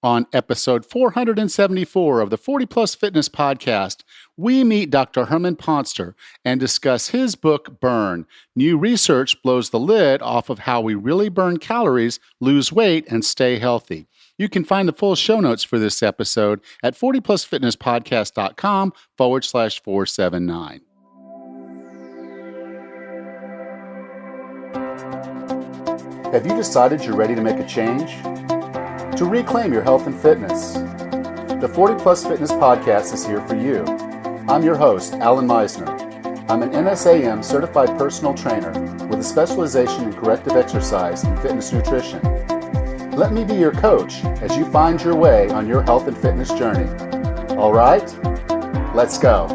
On episode 474 of the 40 Plus Fitness Podcast, we meet Dr. Herman Pontzer and discuss his book, Burn. New research blows the lid off of how we really burn calories, lose weight, and stay healthy. You can find the full show notes for this episode at 40plusfitnesspodcast.com/479. Have you decided you're ready to make a change? To reclaim your health and fitness? The 40 Plus Fitness Podcast is here for you. I'm your host, Alan Meisner. I'm an NSAM certified personal trainer with a specialization in corrective exercise and fitness nutrition. Let me be your coach as you find your way on your health and fitness journey. All right, let's go.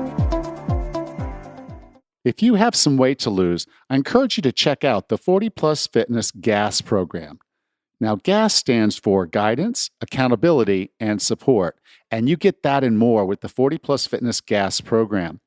If you have some weight to lose, I encourage you to check out the 40 Plus Fitness GAS program. Now, GAS stands for Guidance, Accountability, and Support, and you get that and more with the 40 Plus Fitness GAS program.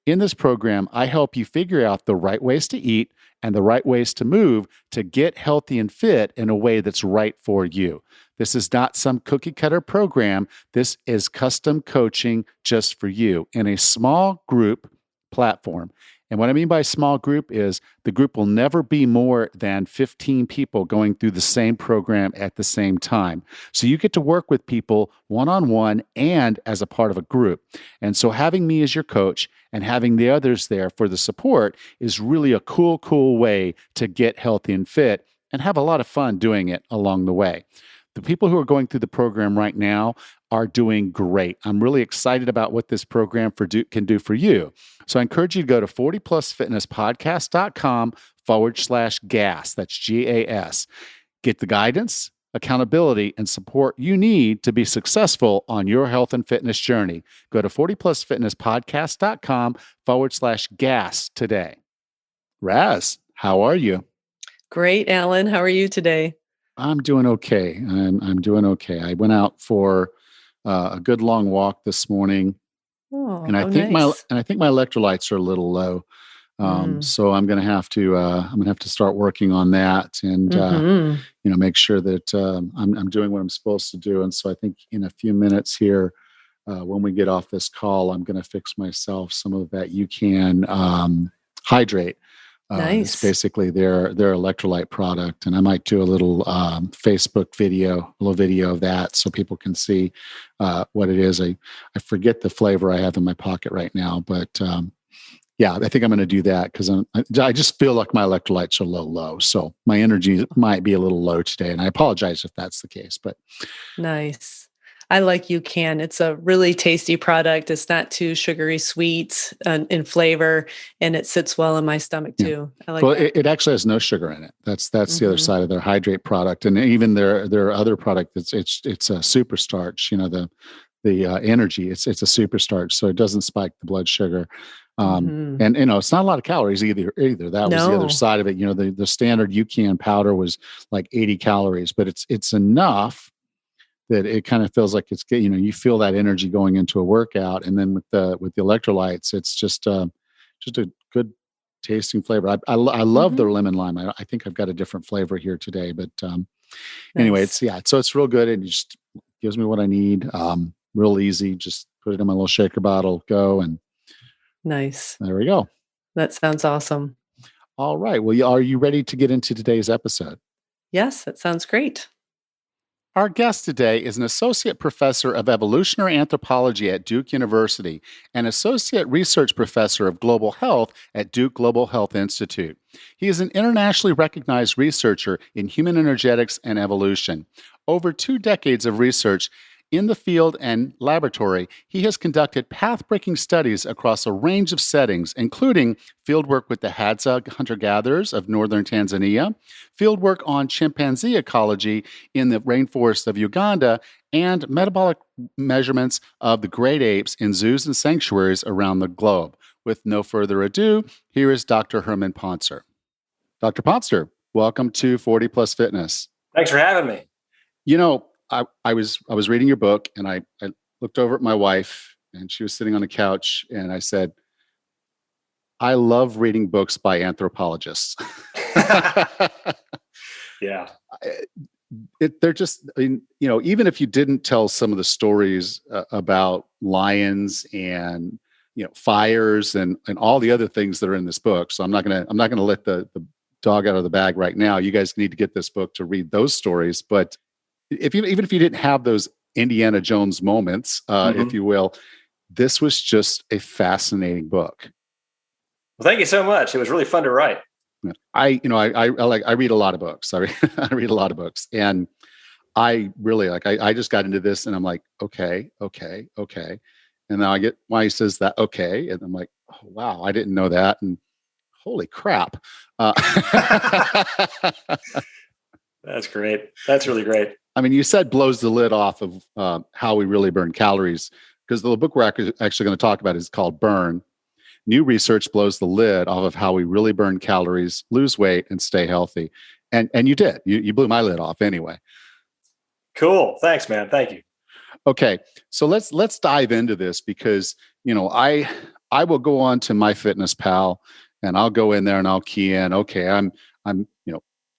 In this program, I help you figure out the right ways to eat and the right ways to move to get healthy and fit in a way that's right for you. This is not some cookie cutter program. This is custom coaching just for you in a small group platform. And what I mean by small group is the group will never be more than 15 people going through the same program at the same time. So you get to work with people one-on-one and as a part of a group. And so having me as your coach and having the others there for the support is really a cool way to get healthy and fit and have a lot of fun doing it along the way. The people who are going through the program right now are doing great. I'm really excited about what this program can do for you. So I encourage you to go to 40plusfitnesspodcast.com/gas. That's GAS. Get the guidance, accountability, and support you need to be successful on your health and fitness journey. Go to 40plusfitnesspodcast.com/gas today. Raz, how are you? Great, Alan. How are you today? I'm doing okay. I'm doing okay. I went out for a good long walk this morning, and I think nice. my electrolytes are a little low. So I'm gonna have to start working on that and make sure that I'm doing what I'm supposed to do. And so I think in a few minutes here, when we get off this call, I'm gonna fix myself some of that hydrate. Nice. It's basically their electrolyte product, and I might do a little Facebook video, of that so people can see what it is. I forget the flavor I have in my pocket right now, but yeah, I think I'm going to do that because I just feel like my electrolytes are low, so my energy might be a little low today, and I apologize if that's the case. But nice. I like UCAN. It's a really tasty product. It's not too sugary sweet in flavor, and it sits well in my stomach too. I like that. It actually has no sugar in it. That's the other side of their hydrate product, and even their other product. It's a super starch. The energy. It's a super starch, so it doesn't spike the blood sugar. And it's not a lot of calories either. That was the other side of it. The standard UCAN powder was like 80 calories, but it's enough that it kind of feels like it's, you feel that energy going into a workout. And then with the electrolytes, it's just a good tasting flavor. I love their lemon lime. I think I've got a different flavor here today, but anyway, so it's real good. And it just gives me what I need. Real easy. Just put it in my little shaker bottle, go, and nice. There we go. That sounds awesome. All right. Well, are you ready to get into today's episode? Yes, that sounds great. Our guest today is an associate professor of evolutionary anthropology at Duke University and associate research professor of global health at Duke Global Health Institute. He is an internationally recognized researcher in human energetics and evolution. Over 2 decades of research in the field and laboratory, he has conducted path-breaking studies across a range of settings, including fieldwork with the Hadza hunter-gatherers of northern Tanzania, fieldwork on chimpanzee ecology in the rainforests of Uganda, and metabolic measurements of the great apes in zoos and sanctuaries around the globe. With no further ado, here is Dr. Herman Pontzer. Dr. Pontzer, welcome to 40 Plus Fitness. Thanks for having me. I was reading your book, and I looked over at my wife, and she was sitting on the couch, and I said, I love reading books by anthropologists. Yeah. they're just, even if you didn't tell some of the stories about lions and, fires and all the other things that are in this book. So I'm not going to let the dog out of the bag right now. You guys need to get this book to read those stories. But even if you didn't have those Indiana Jones moments, if you will, this was just a fascinating book. Well, thank you so much. It was really fun to write. I read a lot of books. I read a lot of books, and I really I just got into this, and I'm like, okay. And now I get why he says that. Okay. And I'm like, oh, wow, I didn't know that. And holy crap. That's great. That's really great. I mean, you said blows the lid off of how we really burn calories, because the book we're actually going to talk about is called Burn. New research blows the lid off of how we really burn calories, lose weight, and stay healthy. And you did. You blew my lid off anyway. Cool. Thanks, man. Thank you. Okay, so let's dive into this, because I will go on to MyFitnessPal and I'll go in there and I'll key in. Okay, I'm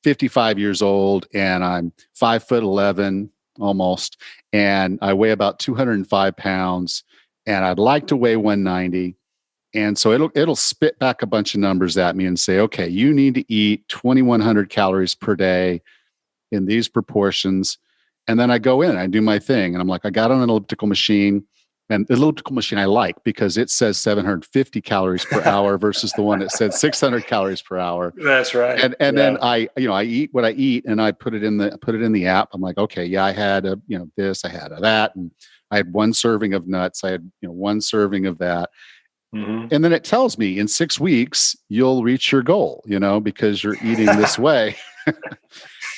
55 years old and I'm 5'11" almost, and I weigh about 205 pounds, and I'd like to weigh 190. And so it'll spit back a bunch of numbers at me and say, okay, you need to eat 2,100 calories per day in these proportions. And then I go in and I do my thing. And I'm like, I got on an elliptical machine, and the elliptical machine I like because it says 750 calories per hour versus the one that said 600 calories per hour. That's right. And then I eat what I eat, and I put it in the app. I'm like, okay, yeah, I had this, I had that. And I had one serving of nuts. I had, one serving of that. Mm-hmm. And then it tells me in 6 weeks, you'll reach your goal, because you're eating this way.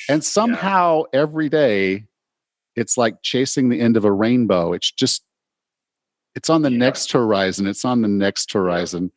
And somehow every day, it's like chasing the end of a rainbow. It's on the next horizon. It's on the next horizon.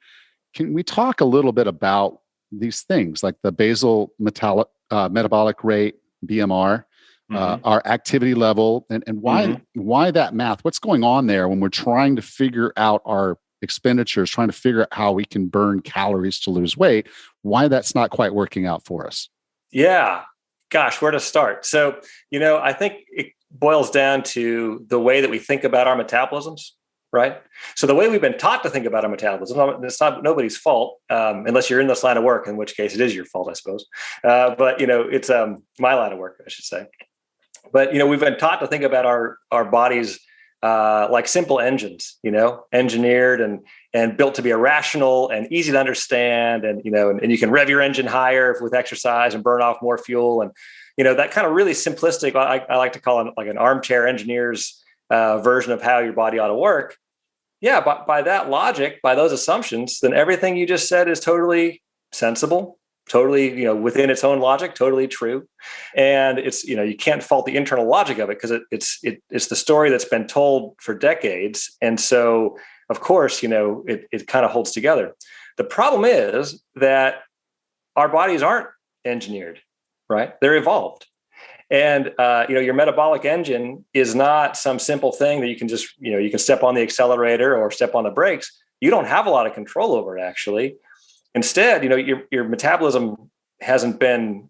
Can we talk a little bit about these things, like the basal metabolic rate, BMR, our activity level, and why that math? What's going on there when we're trying to figure out our expenditures, trying to figure out how we can burn calories to lose weight, why that's not quite working out for us? Yeah. Gosh, where to start? So, I think it boils down to the way that we think about our metabolisms, right? So the way we've been taught to think about our metabolism, it's not nobody's fault, unless you're in this line of work, in which case it is your fault, I suppose. But it's my line of work, I should say. But, we've been taught to think about our bodies like simple engines, engineered and built to be irrational and easy to understand. And, and you can rev your engine higher with exercise and burn off more fuel. And, that kind of really simplistic, I like to call it like an armchair engineer's version of how your body ought to work. Yeah. But by that logic, by those assumptions, then everything you just said is totally sensible, totally, within its own logic, totally true. And it's, you can't fault the internal logic of it, because it's the story that's been told for decades. And so, of course, it kind of holds together. The problem is that our bodies aren't engineered, right? They're evolved. And, your metabolic engine is not some simple thing that you can just, you can step on the accelerator or step on the brakes. You don't have a lot of control over it, actually. Instead, your metabolism hasn't been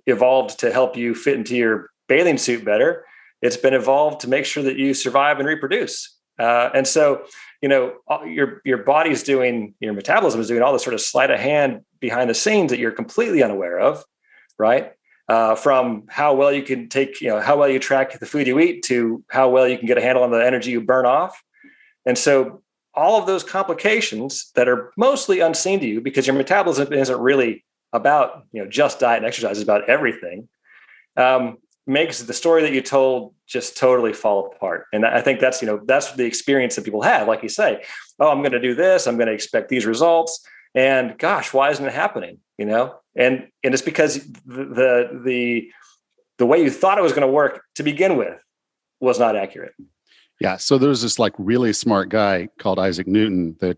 evolved to help you fit into your bathing suit better. It's been evolved to make sure that you survive and reproduce. And so, your body's doing, your metabolism is doing all this sort of sleight of hand behind the scenes that you're completely unaware of, right? From how well you can take, how well you track the food you eat to how well you can get a handle on the energy you burn off. And so all of those complications that are mostly unseen to you, because your metabolism isn't really about, just diet and exercise, it's about everything, makes the story that you told just totally fall apart. And I think that's, that's the experience that people have. Like you say, oh, I'm going to do this, I'm going to expect these results. And gosh, why isn't it happening? And it's because the way you thought it was going to work to begin with was not accurate. Yeah. So there was this really smart guy called Isaac Newton that,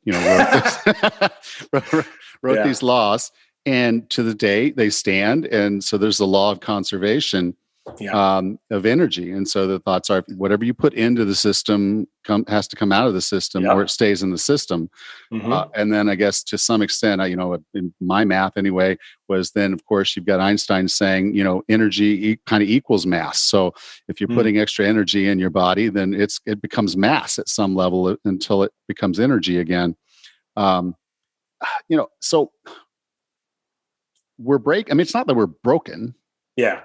wrote these laws, and to the day they stand. And so there's the law of conservation. of energy. And so the thoughts are whatever you put into the system has to come out of the system, or it stays in the system. And then I guess to some extent, in my math anyway, was then, of course, you've got Einstein saying, energy kind of equals mass. So if you're putting extra energy in your body, then it becomes mass at some level until it becomes energy again. So it's not that we're broken. Yeah.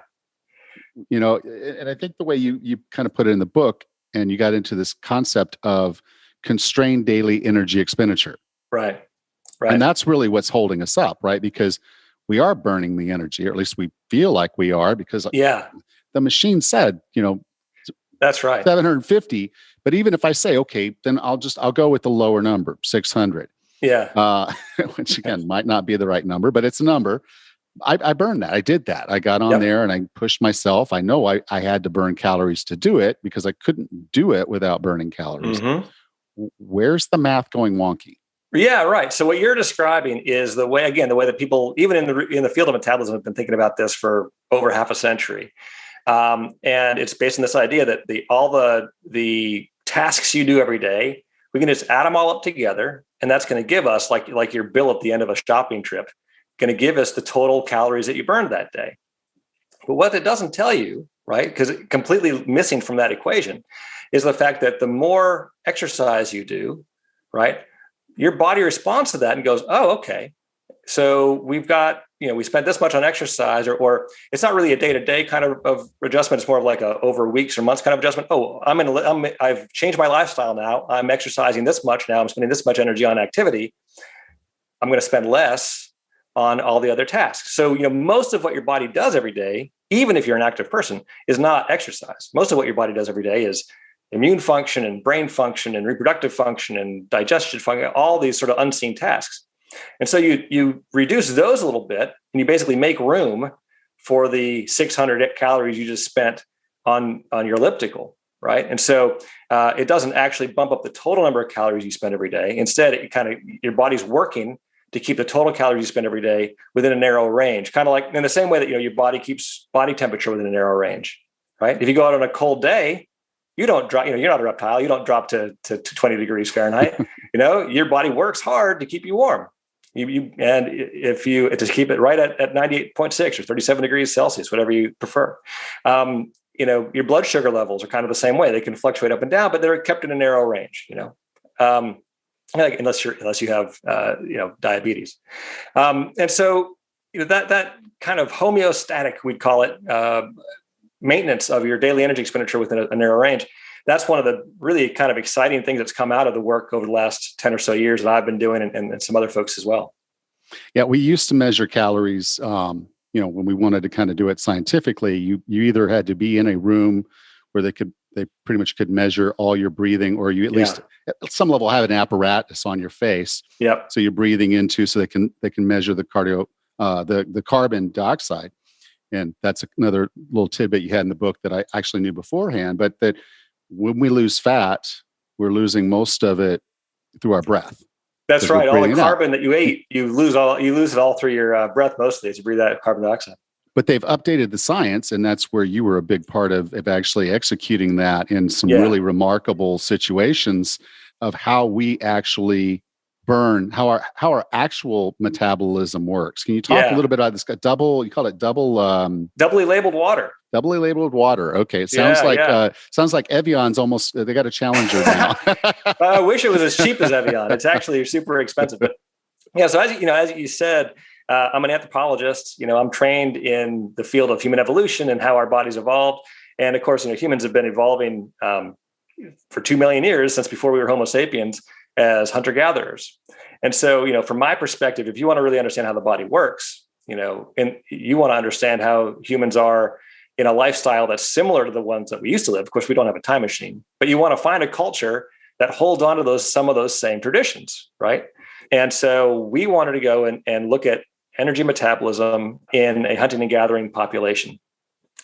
And I think the way you kind of put it in the book, and you got into this concept of constrained daily energy expenditure. Right. And that's really what's holding us up, right? Because we are burning the energy, or at least we feel like we are, because the machine said, that's right, 750. But even if I say, okay, then I'll go with the lower number, 600. Yeah. Which again might not be the right number, but it's a number. I burned that. I did that. I got on there and I pushed myself. I know I had to burn calories to do it, because I couldn't do it without burning calories. Where's the math going wonky? Yeah, right. So what you're describing is the way that people, even in the field of metabolism, have been thinking about this for over half a century. And it's based on this idea that all the tasks you do every day, we can just add them all up together, and that's going to give us, like your bill at the end of a shopping trip, going to give us the total calories that you burned that day. But what it doesn't tell you, right, because completely missing from that equation, is the fact that the more exercise you do, right, your body responds to that and goes, oh, okay, so we've got, we spent this much on exercise, or it's not really a day-to-day kind of adjustment. It's more of like a over weeks or months kind of adjustment. Oh, I've changed my lifestyle now. I'm exercising this much now. I'm spending this much energy on activity. I'm going to spend less on all the other tasks. So, most of what your body does every day, even if you're an active person, is not exercise. Most of what your body does every day is immune function and brain function and reproductive function and digestion function, all these sort of unseen tasks. And so you reduce those a little bit, and you basically make room for the 600 calories you just spent on your elliptical, right? And so it doesn't actually bump up the total number of calories you spend every day. Instead, your body's working to keep the total calories you spend every day within a narrow range, kind of like in the same way that your body keeps body temperature within a narrow range, right? If you go out on a cold day, you don't drop. You're not a reptile. You don't drop to 20 degrees Fahrenheit. Your body works hard to keep you warm. If you to keep it right at 98.6 or 37 degrees Celsius, whatever you prefer. Your blood sugar levels are kind of the same way. They can fluctuate up and down, but they're kept in a narrow range. Unless you have diabetes, and so that kind of homeostatic, we'd call it, maintenance of your daily energy expenditure within a narrow range. That's one of the really kind of exciting things that's come out of the work over the last 10 or so years that I've been doing, and some other folks as well. Yeah, we used to measure calories. When we wanted to kind of do it scientifically, you either had to be in a room where they pretty much could measure all your breathing, or you at least at some level have an apparatus on your face. Yep. So you're breathing into, so they can measure the carbon dioxide. And that's another little tidbit you had in the book that I actually knew beforehand, but that when we lose fat, we're losing most of it through our breath. That's right. All the carbon that you ate, you lose it all through your breath mostly as you breathe out carbon dioxide. But they've updated the science, and that's where you were a big part of actually executing that in some really remarkable situations of how we actually burn, how our actual metabolism works. Can you talk a little bit about this? Doubly labeled water. Doubly labeled water. Okay, it sounds sounds like Evian's almost they got a challenger now. I wish it was as cheap as Evian. It's actually super expensive. But so as you said, I'm an anthropologist. I'm trained in the field of human evolution and how our bodies evolved. And of course, humans have been evolving for 2 million years, since before we were Homo sapiens, as hunter-gatherers. And so, from my perspective, if you want to really understand how the body works, and you want to understand how humans are in a lifestyle that's similar to the ones that we used to live. Of course, we don't have a time machine, but you want to find a culture that holds on to some of those same traditions, right? And so we wanted to go and look at energy metabolism in a hunting and gathering population.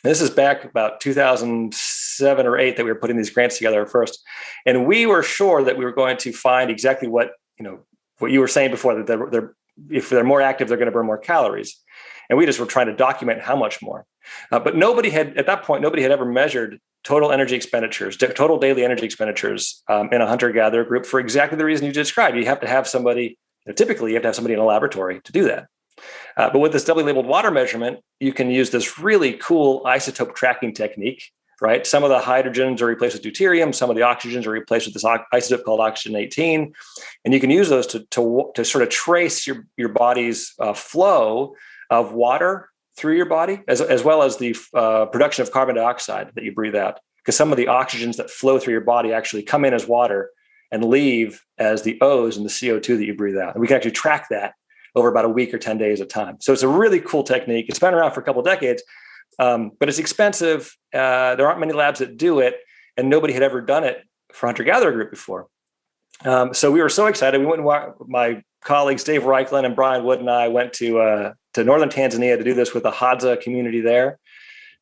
This is back about 2007 or 8 that we were putting these grants together first. And we were sure that we were going to find exactly what you were saying before, that if they're more active, they're going to burn more calories. And we just were trying to document how much more. But nobody had ever measured total energy expenditures, total daily energy expenditures in a hunter-gatherer group for exactly the reason you described. You have to have somebody, typically you have to have somebody in a laboratory to do that. But with this doubly labeled water measurement, you can use this really cool isotope tracking technique, right? Some of the hydrogens are replaced with deuterium. Some of the oxygens are replaced with this isotope called oxygen-18. And you can use those to sort of trace your body's flow of water through your body, as well as the production of carbon dioxide that you breathe out. Because some of the oxygens that flow through your body actually come in as water and leave as the O's and the CO2 that you breathe out. And we can actually track that over about a week or 10 days at a time. So it's a really cool technique. It's been around for a couple of decades, but it's expensive. There aren't many labs that do it, and nobody had ever done it for hunter-gatherer group before. So we were so excited. We went and my colleagues, Dave Reichland and Brian Wood, and I went to northern Tanzania to do this with the Hadza community there.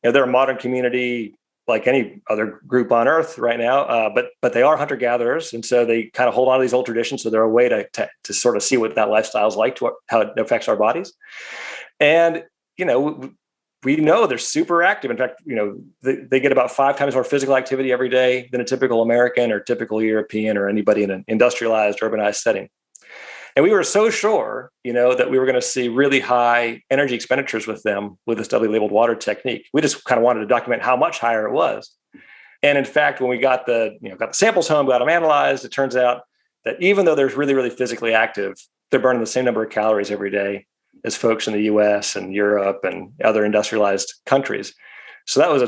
They're a modern community like any other group on earth right now, but they are hunter-gatherers. And so they kind of hold on to these old traditions. So they're a way to sort of see what that lifestyle is like, how it affects our bodies. And, we know they're super active. In fact, they get about 5 times more physical activity every day than a typical American or typical European or anybody in an industrialized, urbanized setting. And we were so sure, that we were going to see really high energy expenditures with them with this doubly labeled water technique. We just kind of wanted to document how much higher it was. And in fact, when we got the samples home, got them analyzed, it turns out that even though they're really, really physically active, they're burning the same number of calories every day as folks in the US and Europe and other industrialized countries. So that was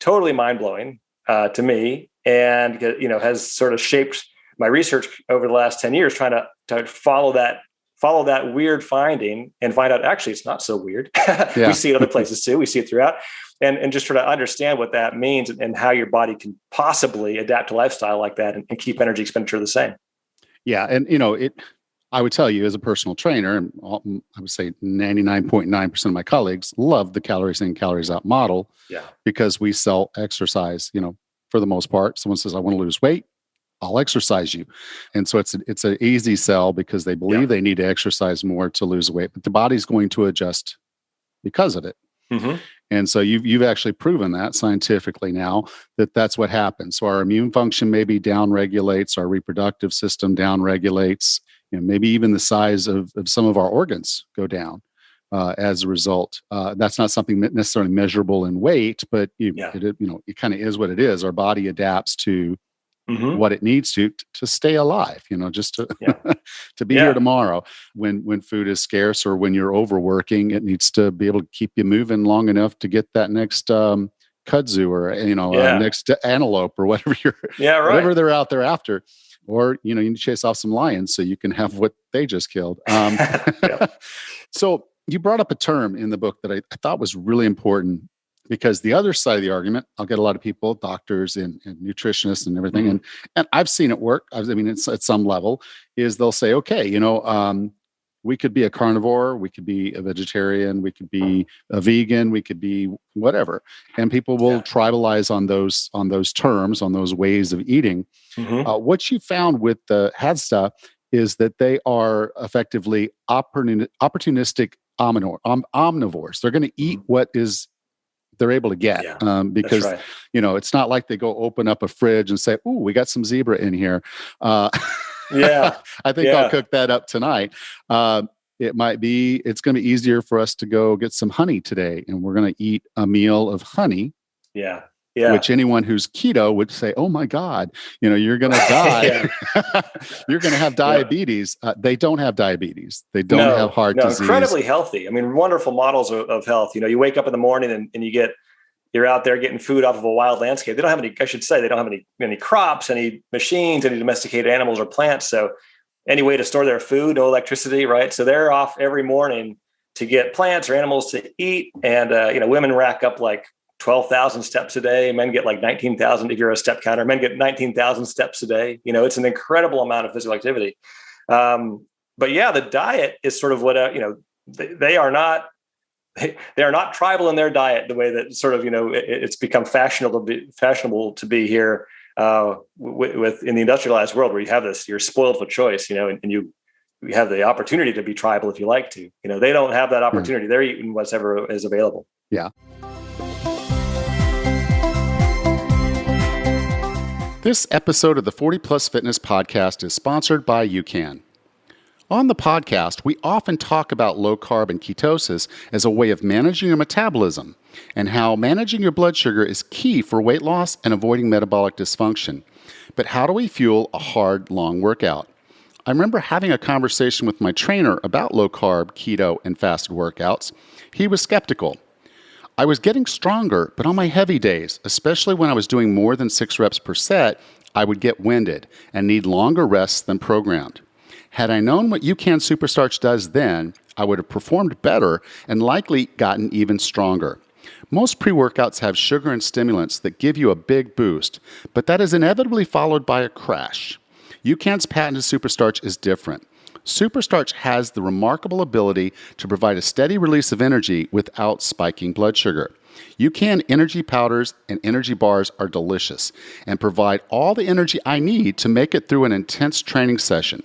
totally mind-blowing to me, and has sort of shaped my research over the last 10 years, trying to follow that weird finding and find out actually it's not so weird. Yeah. We see it other places too. We see it throughout, and just try to understand what that means and how your body can possibly adapt to lifestyle like that and keep energy expenditure the same. Yeah, and I would tell you as a personal trainer, and I would say 99.9% of my colleagues love the calories in, calories out model. Yeah, because we sell exercise. For the most part, someone says, "I want to lose weight. I'll exercise you." And so it's an easy sell because they believe they need to exercise more to lose weight, but the body's going to adjust because of it. Mm-hmm. And so you've actually proven that scientifically now that that's what happens. So our immune function maybe downregulates, our reproductive system downregulates, maybe even the size of some of our organs go down as a result. That's not something necessarily measurable in weight, but it kind of is what it is. Our body adapts to what it needs to stay alive, just to to be here tomorrow. When food is scarce or when you're overworking, it needs to be able to keep you moving long enough to get that next kudzu or next antelope or whatever whatever they're out there after. Or you need to chase off some lions so you can have what they just killed. So you brought up a term in the book that I thought was really important, because the other side of the argument, I'll get a lot of people, doctors and nutritionists and everything, and I've seen it work. It's at some level, is they'll say, okay, we could be a carnivore, we could be a vegetarian, we could be a vegan, we could be whatever, and people will tribalize on those terms, on those ways of eating. What you found with the Hadza is that they are effectively opportunistic omnivores. They're going to eat what is they're able to get, because it's not like they go open up a fridge and say, "Ooh, we got some zebra in here." I think I'll cook that up tonight. It's going to be easier for us to go get some honey today, and we're going to eat a meal of honey. Yeah. Which anyone who's keto would say, "Oh my God, you're going to die. You're going to have diabetes." They don't have diabetes. They don't have heart disease. Incredibly healthy. Wonderful models of health. You wake up in the morning and you're out there getting food off of a wild landscape. They don't have any crops, any machines, any domesticated animals or plants. So any way to store their food, no electricity, right? So they're off every morning to get plants or animals to eat. And, women rack up like 12,000 steps a day. Men get like 19,000. If you're a step counter, men get 19,000 steps a day. It's an incredible amount of physical activity. But the diet is sort of what, they are not tribal in their diet the way that sort of, it's become fashionable to be here with in the industrialized world, where you have this, you're spoiled for choice, and have the opportunity to be tribal if you like to. They don't have that opportunity. They're eating whatever is available. Yeah. This episode of the 40 Plus Fitness Podcast is sponsored by UCAN. On the podcast, we often talk about low carb and ketosis as a way of managing your metabolism and how managing your blood sugar is key for weight loss and avoiding metabolic dysfunction. But how do we fuel a hard, long workout? I remember having a conversation with my trainer about low carb, keto, and fasted workouts. He was skeptical. I was getting stronger, but on my heavy days, especially when I was doing more than 6 reps per set, I would get winded and need longer rests than programmed. Had I known what UCAN Superstarch does then, I would have performed better and likely gotten even stronger. Most pre-workouts have sugar and stimulants that give you a big boost, but that is inevitably followed by a crash. UCAN's patented Superstarch is different. Superstarch has the remarkable ability to provide a steady release of energy without spiking blood sugar. UCAN energy powders and energy bars are delicious and provide all the energy I need to make it through an intense training session.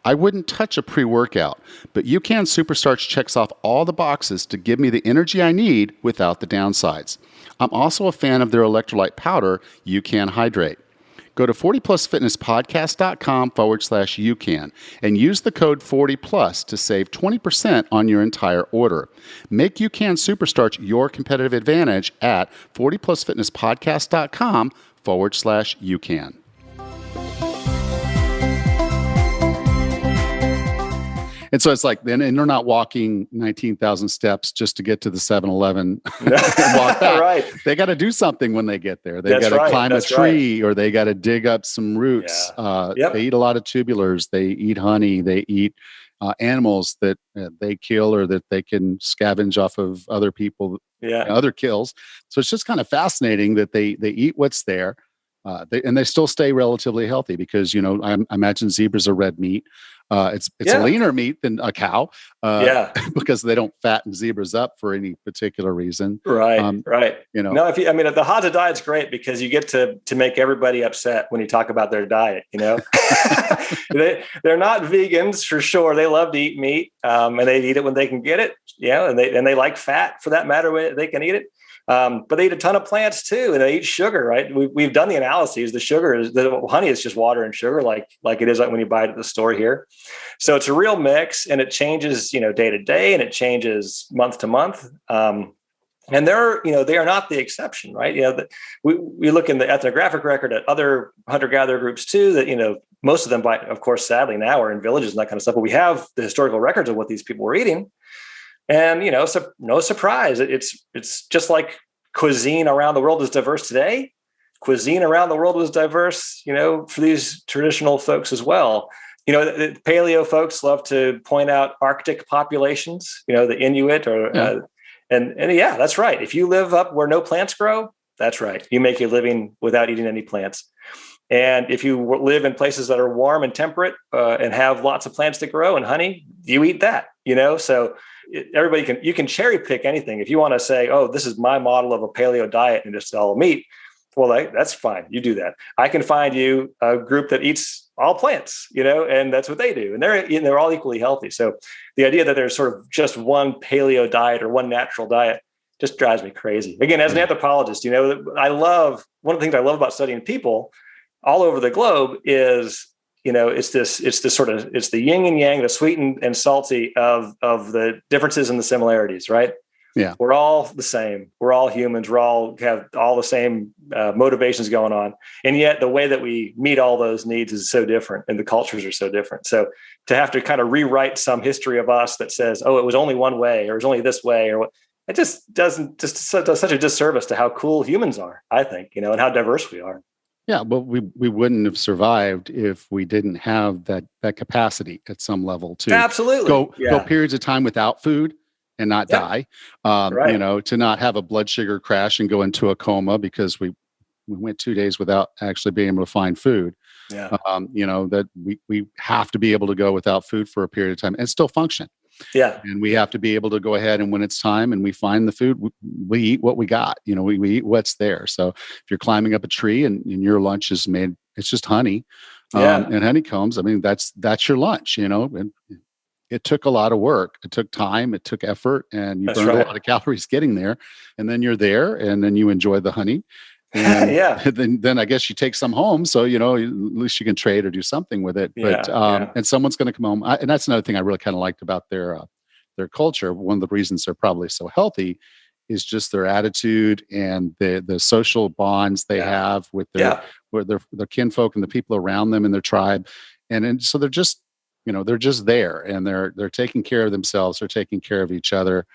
I wouldn't touch a pre-workout, but UCAN Superstarch checks off all the boxes to give me the energy I need without the downsides. I'm also a fan of their electrolyte powder, UCAN Hydrate. Go to 40plusfitnesspodcast.com/UCAN and use the code 40plus to save 20% on your entire order. Make UCAN Superstarch your competitive advantage at 40plusfitnesspodcast.com/UCAN. And so it's like, and they're not walking 19,000 steps just to get to the 7-Eleven and walk back. Right. They got to do something when they get there. They got to climb a tree or they got to dig up some roots. They eat a lot of tubulars. They eat honey. They eat animals that they kill or that they can scavenge off of other people, other kills. So it's just kind of fascinating that they eat what's there. And they still stay relatively healthy because, I imagine zebras are red meat. It's a leaner meat than a cow because they don't fatten zebras up for any particular reason. Right. No, the Hadza diet's great because you get to make everybody upset when you talk about their diet, They're not vegans for sure. They love to eat meat and they eat it when they can get it. And they like fat for that matter when they can eat it. But they eat a ton of plants too, and they eat sugar, right? We've done the analyses. The honey is just water and sugar, like it is when you buy it at the store here. So it's a real mix, and it changes, day to day, and it changes month to month. And they are not the exception, right? We look in the ethnographic record at other hunter-gatherer groups too. That most of them, of course, sadly now are in villages and that kind of stuff. But we have the historical records of what these people were eating. And, so no surprise. It's just like cuisine around the world is diverse today. Cuisine around the world was diverse, for these traditional folks as well. The paleo folks love to point out Arctic populations, the Inuit that's right. If you live up where no plants grow, that's right. You make a living without eating any plants. And if you live in places that are warm and temperate and have lots of plants that grow and honey, you eat that, so you can cherry pick anything. If you want to say, oh, this is my model of a paleo diet and just all meat, well, that's fine. You do that. I can find you a group that eats all plants, and that's what they do. And they're all equally healthy. So the idea that there's sort of just one paleo diet or one natural diet just drives me crazy. Again, as an anthropologist, one of the things I love about studying people all over the globe is, it's the yin and yang, the sweet and salty of the differences and the similarities, right? Yeah. We're all the same. We're all humans. We all have all the same motivations going on. And yet the way that we meet all those needs is so different and the cultures are so different. So to have to kind of rewrite some history of us that says, oh, it was only one way or it was only this way or what, it just does such a disservice to how cool humans are, I think, and how diverse we are. Yeah, well, we wouldn't have survived if we didn't have that capacity at some level to absolutely go periods of time without food and not die. Right. To not have a blood sugar crash and go into a coma because we went 2 days without actually being able to find food. Yeah. That we have to be able to go without food for a period of time and still function. Yeah. And we have to be able to go ahead and when it's time and we find the food, we eat what we got, we eat what's there. So if you're climbing up a tree and your lunch is made, it's just honey, And honeycombs, I mean, that's your lunch, and it took a lot of work. It took time, it took effort, and you burned a lot of calories getting there. And then you're there, and then you enjoy the honey. And then I guess you take some home. So, at least you can trade or do something with it. But, and someone's going to come home. And that's another thing I really kind of liked about their culture. One of the reasons they're probably so healthy is just their attitude and the social bonds they have with their kinfolk and the people around them in their tribe. And so they're just, they're just there, and they're taking care of themselves. They're taking care of each other,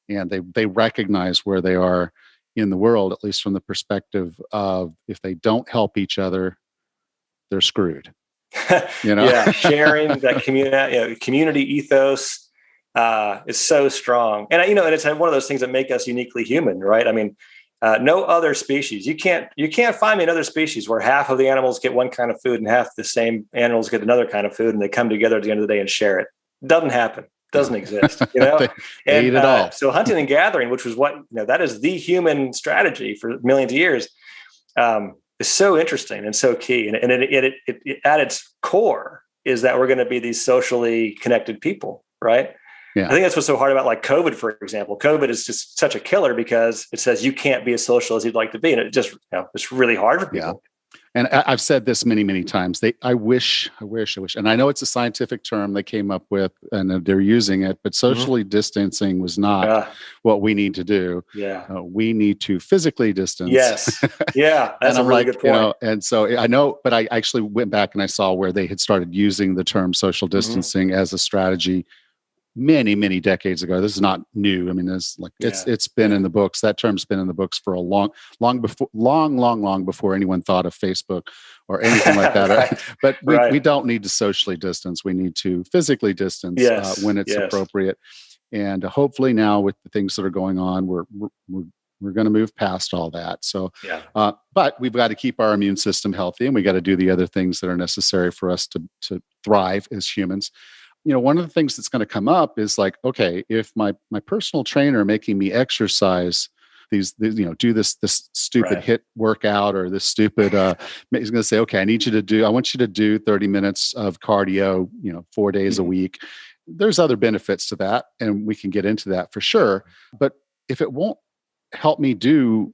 and they recognize where they are in the world, at least from the perspective of, if they don't help each other, they're screwed. Sharing that community ethos is so strong. And and it's one of those things that make us uniquely human, right? I mean, no other species. You can't find me another species where half of the animals get one kind of food and half the same animals get another kind of food, and they come together at the end of the day and share it. Doesn't happen. Doesn't exist. They eat it all. So hunting and gathering, which was what that is the human strategy for millions of years, is so interesting and so key. And it at its core is that we're going to be these socially connected people, right? Yeah. I think that's what's so hard about, like, COVID, for example. COVID is just such a killer because it says you can't be as social as you'd like to be. And it just, it's really hard for people. Yeah. And I've said this many, many times. I wish, and I know it's a scientific term they came up with and they're using it, but socially distancing was not what we need to do. Yeah. We need to physically distance. Yes. Yeah. That's a really good point. And so I know, but I actually went back and I saw where they had started using the term social distancing as a strategy many, many decades ago. This is not new. I mean, it's been in the books. That term's been in the books for a long before anyone thought of Facebook or anything like that. Right. But we don't need to socially distance. We need to physically distance when it's appropriate. And hopefully now, with the things that are going on, we're going to move past all that. So, but we've got to keep our immune system healthy, and we got to do the other things that are necessary for us to thrive as humans. One of the things that's going to come up is, like, okay, if my personal trainer making me exercise these do this stupid HIIT workout or this stupid, he's going to say, okay, I want you to do 30 minutes of cardio, 4 days a week. There's other benefits to that, and we can get into that for sure. But if it won't help me do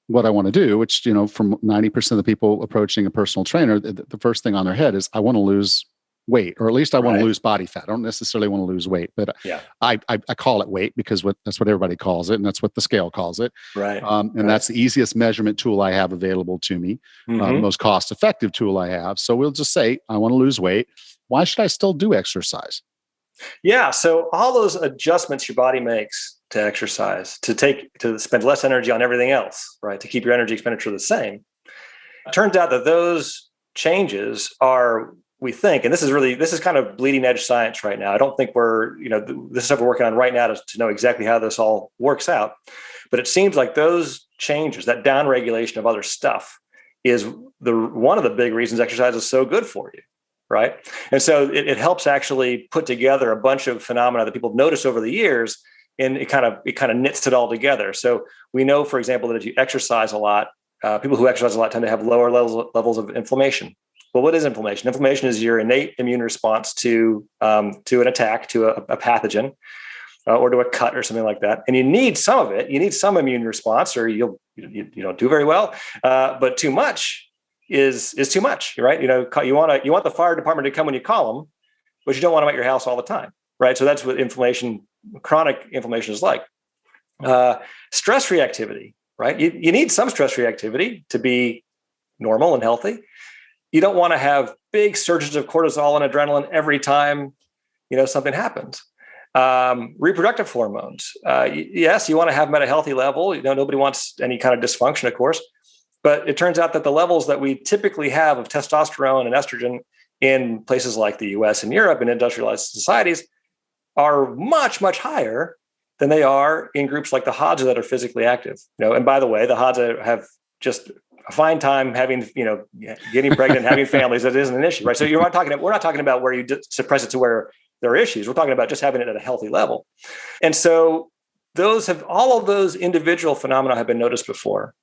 what I want to do, which, from 90% of the people approaching a personal trainer, the first thing on their head is, I want to lose weight, or at least I want to lose body fat. I don't necessarily want to lose weight, but I call it weight because that's what everybody calls it, and that's what the scale calls it. Right. That's the easiest measurement tool I have available to me, the most cost-effective tool I have. So we'll just say, I want to lose weight. Why should I still do exercise? Yeah. So all those adjustments your body makes to exercise, to spend less energy on everything else, right? To keep your energy expenditure the same. It turns out that those changes are, we think, and this is kind of bleeding edge science right now. I don't think this is stuff we're working on right now to know exactly how this all works out. But it seems like those changes, that downregulation of other stuff, is one of the big reasons exercise is so good for you, right? And so it helps actually put together a bunch of phenomena that people have noticed over the years, and it kind of knits it all together. So we know, for example, that if you exercise a lot, people who exercise a lot tend to have lower levels of inflammation. Well, what is inflammation? Inflammation is your innate immune response to an attack, to a pathogen, or to a cut or something like that. And you need some of it. You need some immune response, or you don't do very well. But too much is too much, right? You want the fire department to come when you call them, but you don't want them at your house all the time, right? So that's what chronic inflammation is like. Stress reactivity, right? You need some stress reactivity to be normal and healthy. You don't want to have big surges of cortisol and adrenaline every time, something happens. Reproductive hormones. Yes, you want to have them at a healthy level. Nobody wants any kind of dysfunction, of course. But it turns out that the levels that we typically have of testosterone and estrogen in places like the US and Europe and industrialized societies are much, much higher than they are in groups like the Hadza that are physically active. And by the way, the Hadza have just a fine time having, getting pregnant, having families. That isn't an issue, right? So we're not talking about where you suppress it to where there are issues. We're talking about just having it at a healthy level. And so all of those individual phenomena have been noticed before.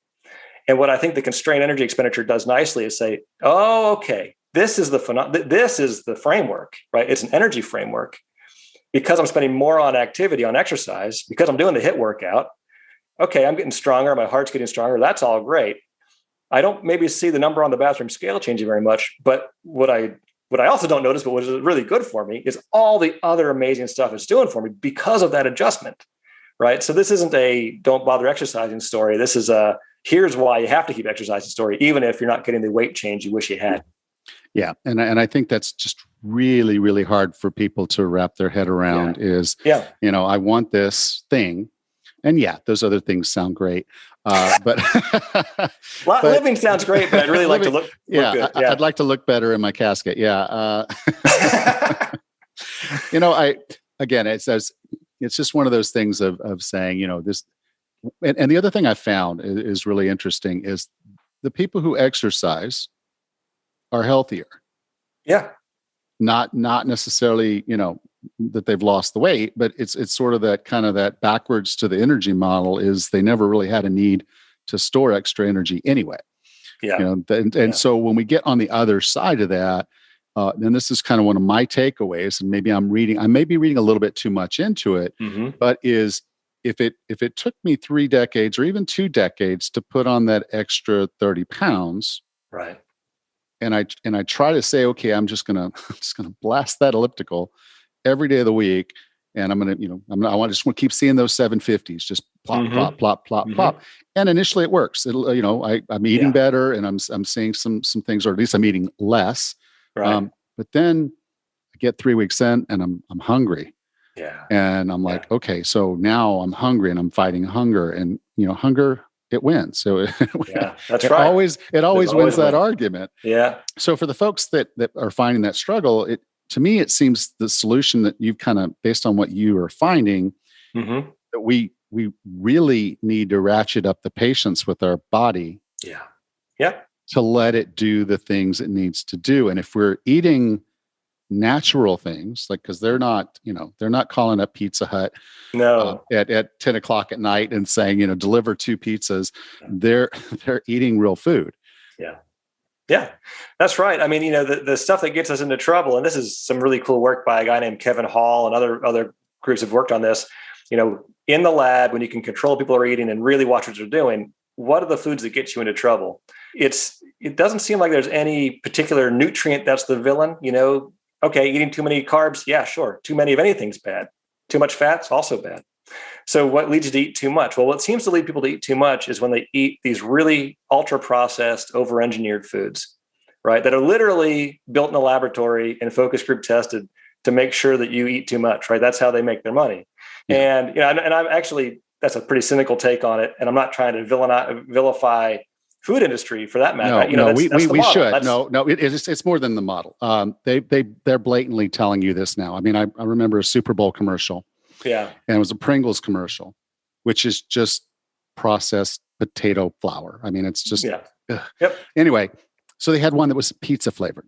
And what I think the constrained energy expenditure does nicely is say, oh, okay, this is the framework, right? It's an energy framework. Because I'm spending more on activity, on exercise, because I'm doing the HIIT workout, okay, I'm getting stronger, my heart's getting stronger. That's all great. I don't maybe see the number on the bathroom scale changing very much, but what I also don't notice, but what is really good for me, is all the other amazing stuff it's doing for me because of that adjustment, right? So this isn't a don't bother exercising story. This is a here's why you have to keep exercising story, even if you're not getting the weight change you wish you had. Yeah. And I think that's just really, really hard for people to wrap their head around I want this thing. And those other things sound great. But living sounds great, but I'd really like to look good. Yeah. I'd like to look better in my casket. Yeah. It's just one of those things of saying, this, and the other thing I found is really interesting is the people who exercise are healthier. Yeah. Not necessarily, that they've lost the weight, but it's sort of that kind of that backwards to the energy model is they never really had a need to store extra energy anyway. Yeah. So when we get on the other side of that, and this is kind of one of my takeaways, and maybe I may be reading a little bit too much into it, but is if it took me 3 decades or even 2 decades to put on that extra 30 pounds, right. And I try to say, okay, I'm just gonna blast that elliptical every day of the week, and I'm gonna, I just want to keep seeing those 750s, just plop, plop, plop, plop, plop. And initially, it works. I'm eating better, and I'm seeing some things, or at least I'm eating less. Right. But then I get 3 weeks in, and I'm hungry. Yeah. And I'm like, okay, so now I'm hungry, and I'm fighting hunger, and hunger. It wins. So that's right. It always wins that argument. Yeah. So for the folks that are finding that struggle, to me, it seems the solution that you've kind of, based on what you are finding, that we really need to ratchet up the patience with our body. Yeah. Yeah. To let it do the things it needs to do. And if we're eating natural things, like, because they're not calling up Pizza Hut at 10 o'clock at night and saying, deliver 2 pizzas. They're eating real food. Yeah, that's right. I mean, the stuff that gets us into trouble, and this is some really cool work by a guy named Kevin Hall, and other groups have worked on this, in the lab, when you can control people who are eating and really watch what they're doing, what are the foods that get you into trouble? It doesn't seem like there's any particular nutrient that's the villain, Okay, eating too many carbs, yeah, sure. Too many of anything's bad. Too much fat's also bad. So what leads you to eat too much? Well, what seems to lead people to eat too much is when they eat these really ultra-processed, over-engineered foods, right? That are literally built in a laboratory and focus group tested to make sure that you eat too much, right? That's how they make their money. Yeah. And I'm actually, that's a pretty cynical take on it. And I'm not trying to vilify food industry for that matter. We should. It's more than the model. They're blatantly telling you this now. I mean, I remember a Super Bowl commercial. Yeah. And it was a Pringles commercial, which is just processed potato flour. I mean, it's just, Yep. Anyway, so they had one that was pizza flavored.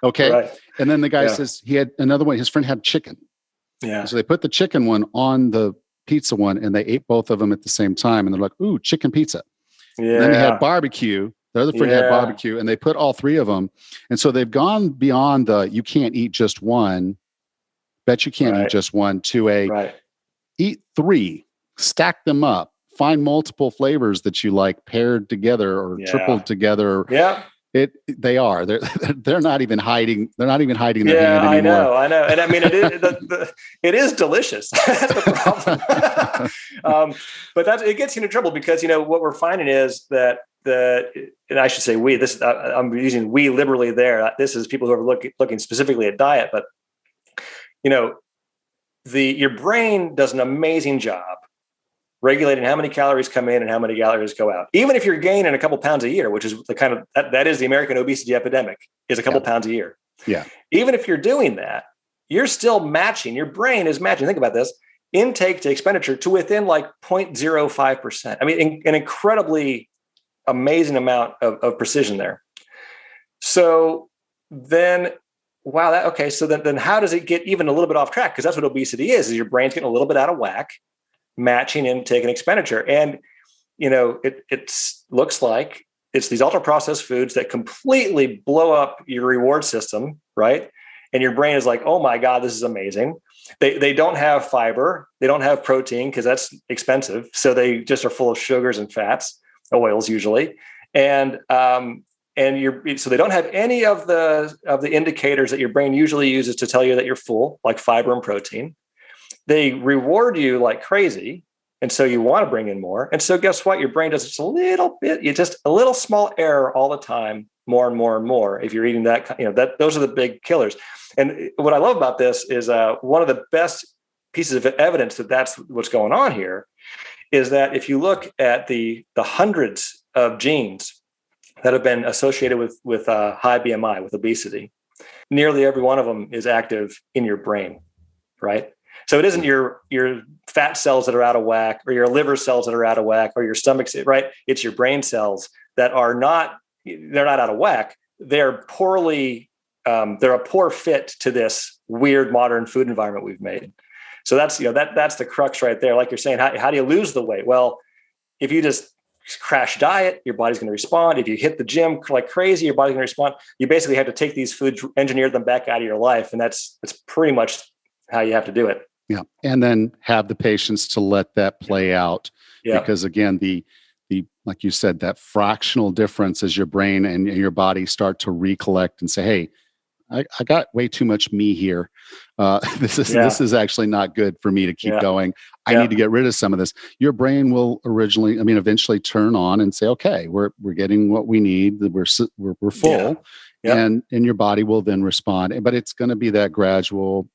Okay. Right. And then the guy says he had another one. His friend had chicken. Yeah. So they put the chicken one on the pizza one, and they ate both of them at the same time. And they're like, ooh, chicken pizza. Yeah. And then they had barbecue. The other friend had barbecue, and they put all 3 of them. And so they've gone beyond you can't eat just one. Bet you can't eat just one to eat 3, stack them up, find multiple flavors that you like paired together or tripled together. Yeah. They're not even hiding. They're not even hiding their hand anymore. I know. And I mean, it is delicious. That's the problem. But it gets you into trouble because, what we're finding is that and I should say we, I'm using we liberally there. This is people who are looking specifically at diet, but your brain does an amazing job regulating how many calories come in and how many calories go out. Even if you're gaining a couple pounds a year, which is the kind of that is the American obesity epidemic, is a couple pounds a year. Yeah. Even if you're doing that, you're still matching. Your brain is matching. Think about this: intake to expenditure to within like 0.05%. I mean, an incredibly amazing amount of precision there. So then. Wow. So then how does it get even a little bit off track? Because that's what obesity is your brain's getting a little bit out of whack, matching intake and expenditure. And, it looks like it's these ultra processed foods that completely blow up your reward system, right? And your brain is like, oh my God, this is amazing. They don't have fiber. They don't have protein because that's expensive. So they just are full of sugars and fats, oils usually. And so they don't have any of the indicators that your brain usually uses to tell you that you're full, like fiber and protein. They reward you like crazy. And so you want to bring in more. And so guess what? Your brain does just a little bit, just a little small error all the time, more and more and more. If you're eating that, those are the big killers. And what I love about this is one of the best pieces of evidence that that's what's going on here is that if you look at the hundreds of genes that have been associated with high BMI, with obesity, nearly every one of them is active in your brain, right? So it isn't your fat cells that are out of whack, or your liver cells that are out of whack, or your stomach, right? It's your brain cells that are they're not out of whack. They're a poor fit to this weird modern food environment we've made. So that's the crux right there. Like you're saying, how do you lose the weight? Well, if you just crash diet, your body's going to respond. If you hit the gym like crazy, your body's going to respond. You basically have to take these foods, engineer them back out of your life. And that's pretty much how you have to do it. Yeah. And then have the patience to let that play out. Yeah. Because again, the like you said, that fractional difference as your brain and your body start to recollect and say, hey, I got way too much me here. This is actually not good for me to keep going. I need to get rid of some of this. Your brain will eventually turn on and say, okay, we're getting what we need. We're full. Yeah. And your body will then respond. But it's going to be that gradual.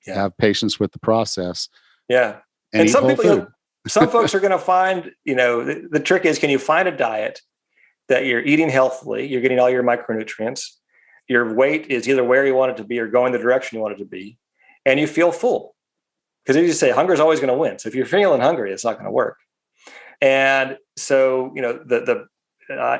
Have patience with the process. Yeah. And some people, some folks are going to find, the trick is, can you find a diet that you're eating healthily, you're getting all your micronutrients, your weight is either where you want it to be or going the direction you want it to be, and you feel full? Because as you say, hunger is always going to win. So if you're feeling hungry, it's not going to work. And so,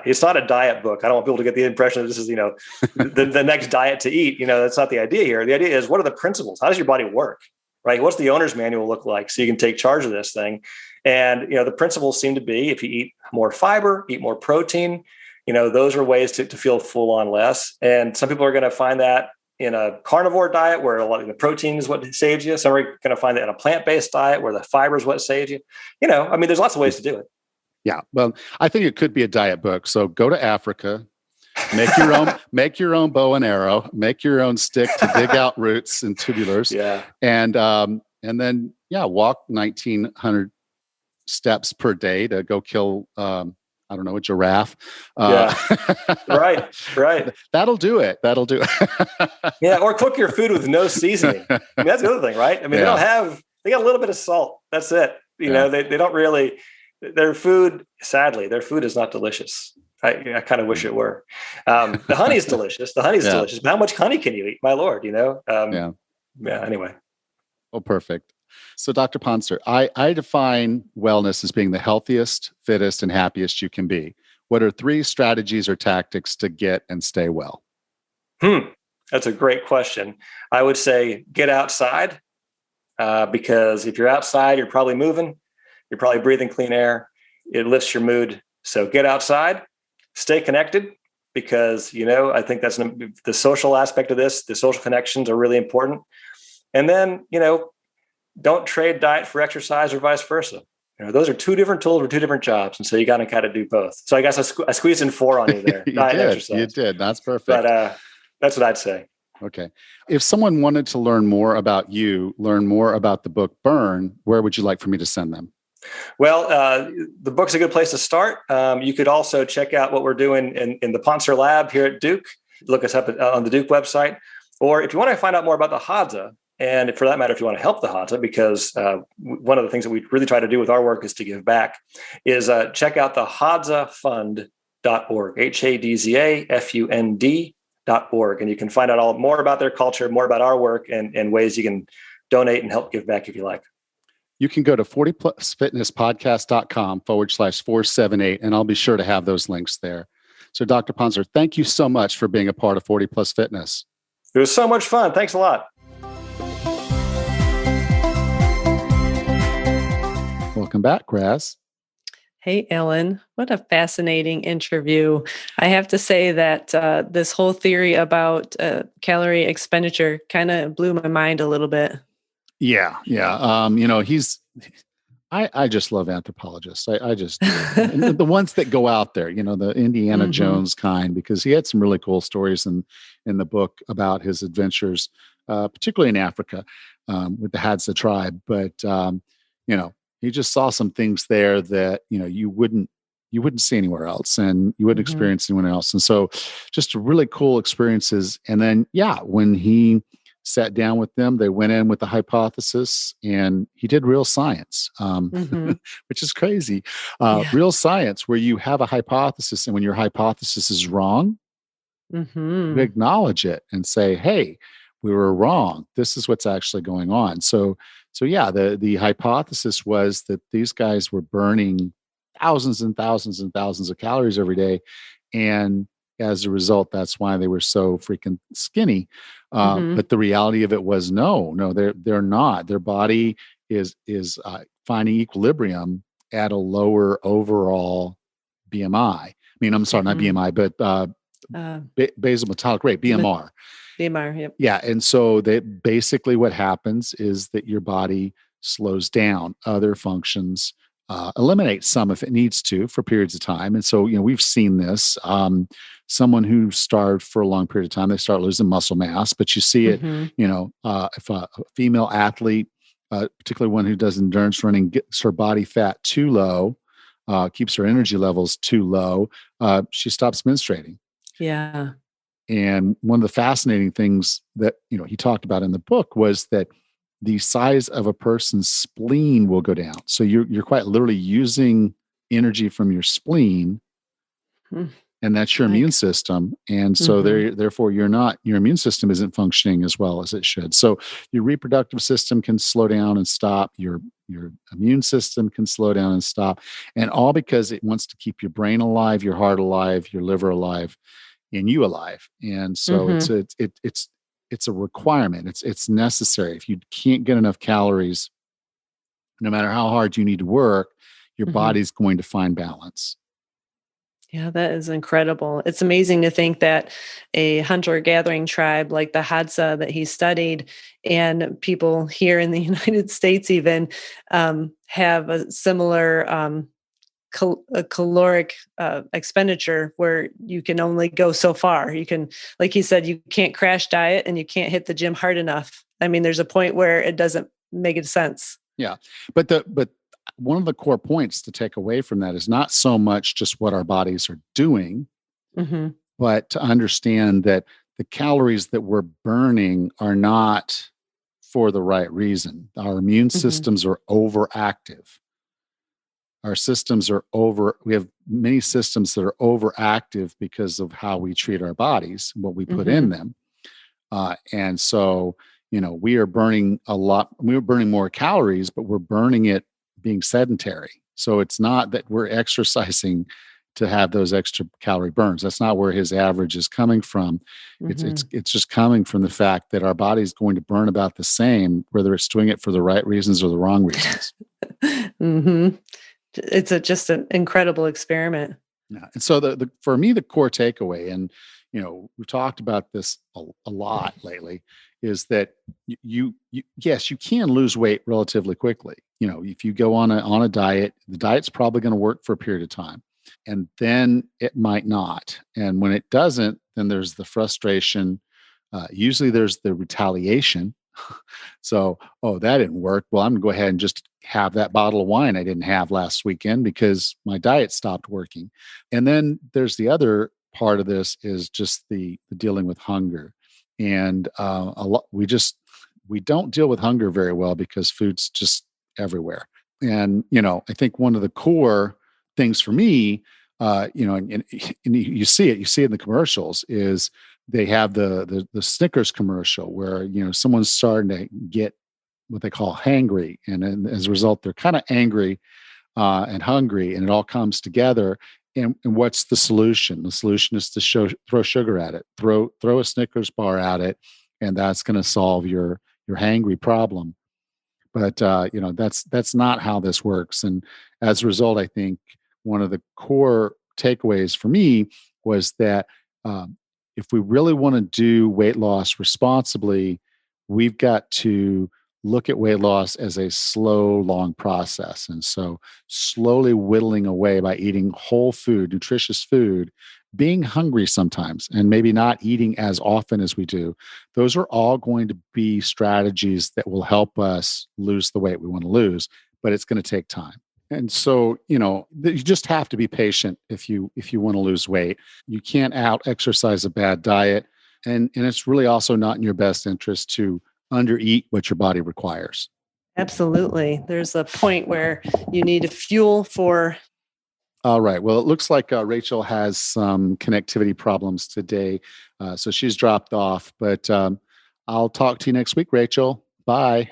it's not a diet book. I don't want people to get the impression that this is, the next diet to eat. That's not the idea here. The idea is, what are the principles? How does your body work, right? What's the owner's manual look like so you can take charge of this thing? And, the principles seem to be, if you eat more fiber, eat more protein, those are ways to feel full on less. And some people are going to find that in a carnivore diet where a lot of the protein is what saves you. Some are going to find that in a plant-based diet where the fiber is what saves you. There's lots of ways to do it. Yeah. Well, I think it could be a diet book. So go to Africa, make your own bow and arrow, make your own stick to dig out roots and tubulars. Yeah. And then walk 1,900 steps per day to go kill, a giraffe. Right. That'll do it. Yeah. Or cook your food with no seasoning. That's the other thing, right? They got a little bit of salt. That's it. They don't really, their food is not delicious. I kind of wish it were. The honey is delicious. Delicious. But how much honey can you eat? My Lord, anyway. Oh, perfect. So Dr. Pontzer, I define wellness as being the healthiest, fittest, and happiest you can be. What are 3 strategies or tactics to get and stay well? That's a great question. I would say get outside, because if you're outside, you're probably moving. You're probably breathing clean air. It lifts your mood. So get outside, stay connected, because, I think that's the social aspect of this. The social connections are really important. And then, don't trade diet for exercise or vice versa. Those are 2 different tools for 2 different jobs. And so you got to kind of do both. So I guess I squeezed in 4 on you there. You did. That's perfect. But that's what I'd say. Okay. If someone wanted to learn more about you, learn more about the book Burn, where would you like for me to send them? Well, the book's a good place to start. You could also check out what we're doing in the Pontzer lab here at Duke. Look us up on the Duke website. Or if you want to find out more about the Hadza, and for that matter, if you want to help the Hadza, because one of the things that we really try to do with our work is to give back, is check out the HadzAFund.org, HADZAFUND.org. And you can find out more about their culture, more about our work, and ways you can donate and help give back if you like. You can go to 40plusfitnesspodcast.com/478, and I'll be sure to have those links there. So Dr. Pontzer, thank you so much for being a part of 40 Plus Fitness. It was so much fun. Thanks a lot. Welcome back, Raz. Hey, Ellen, what a fascinating interview. I have to say that this whole theory about calorie expenditure kind of blew my mind a little bit. Yeah, yeah. I just love anthropologists. I just do. And the ones that go out there, the Indiana Hmm. Jones kind, because he had some really cool stories in the book about his adventures, particularly in Africa, with the Hadza tribe. But you know, he just saw some things there that you wouldn't see anywhere else, and you wouldn't Hmm. experience anyone else. And so, just really cool experiences. And then, yeah, when he sat down with them, they went in with a hypothesis, and he did real science, Hmm. which is crazy. Yeah. Real science, where you have a hypothesis, and when your hypothesis is wrong, you Hmm. acknowledge it and say, "Hey, we were wrong. This is what's actually going on." So yeah, the hypothesis was that these guys were burning thousands and thousands and thousands of calories every day, and as a result, that's why they were so freaking skinny. Hmm. But the reality of it was, no, they're not. Their body is finding equilibrium at a lower overall BMI. I mean, I'm sorry, not Hmm. BMI, but Uh, basal metabolic rate, but BMR. BMR, yep. Yeah, and so that basically what happens is that your body slows down other functions, eliminates some if it needs to for periods of time. And so, we've seen this. Someone who starved for a long period of time, they start losing muscle mass, but you see it, Hmm. if a female athlete, particularly one who does endurance running, gets her body fat too low, keeps her energy levels too low, she stops menstruating. Yeah. And one of the fascinating things that he talked about in the book was that the size of a person's spleen will go down. So you're quite literally using energy from your spleen, Mm. and that's your immune Like, system. And so hmm. therefore your immune system isn't functioning as well as it should. So your reproductive system can slow down and stop. Your immune system can slow down and stop, and all because it wants to keep your brain alive, your heart alive, your liver alive, and you alive. And so Hmm. it's a requirement. It's necessary. If you can't get enough calories, no matter how hard you need to work, your Hmm. body's going to find balance. Yeah, that is incredible. It's amazing to think that a hunter-gathering tribe like the Hadza that he studied, and people here in the United States even have a similar a caloric expenditure where you can only go so far. You can, like he said, you can't crash diet and you can't hit the gym hard enough. I mean, there's a point where it doesn't make it sense. Yeah. But one of the core points to take away from that is not so much just what our bodies are doing, Hmm. but to understand that the calories that we're burning are not for the right reason. Our immune Hmm. systems are overactive. Our systems are we have many systems that are overactive because of how we treat our bodies, what we put in Hmm. them. And so, we're burning more calories, but we're burning it being sedentary. So it's not that we're exercising to have those extra calorie burns. That's not where his average is coming from. It's it's Hmm. it's just coming from the fact that our body is going to burn about the same, whether it's doing it for the right reasons or the wrong reasons. Hmm. It's just an incredible experiment. Yeah. And so the for me, the core takeaway, and we've talked about this a lot lately, is that yes, you can lose weight relatively quickly. If you go on a diet, the diet's probably going to work for a period of time, and then it might not. And when it doesn't, then there's the frustration. Usually there's the retaliation. So, oh, that didn't work. Well, I'm going to go ahead and just have that bottle of wine I didn't have last weekend because my diet stopped working. And then there's the other part of this is just the dealing with hunger. And a lot we don't deal with hunger very well because food's just everywhere. And I think one of the core things for me, and you see it in the commercials, is they have the Snickers commercial where someone's starting to get what they call hangry, and as a result, they're kind of angry and hungry, and it all comes together. And what's the solution? The solution is to throw sugar at it, throw a Snickers bar at it, and that's going to solve your hangry problem. But that's not how this works, and as a result, I think one of the core takeaways for me was that if we really want to do weight loss responsibly, we've got to look at weight loss as a slow, long process. And so, slowly whittling away by eating whole food, nutritious food, being hungry sometimes, and maybe not eating as often as we do. Those are all going to be strategies that will help us lose the weight we want to lose, but it's going to take time. And so, you just have to be patient if you want to lose weight. You can't out exercise a bad diet, and it's really also not in your best interest to undereat what your body requires. Absolutely. There's a point where you need to fuel for. All right. Well, it looks like Rachel has some connectivity problems today, so she's dropped off. But I'll talk to you next week, Rachel. Bye.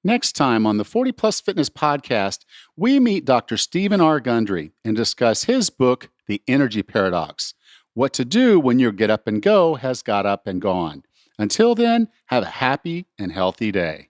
Next time on the 40 Plus Fitness Podcast, we meet Dr. Stephen R. Gundry and discuss his book, The Energy Paradox: What to Do When Your Get Up and Go has got up and gone. Until then, have a happy and healthy day.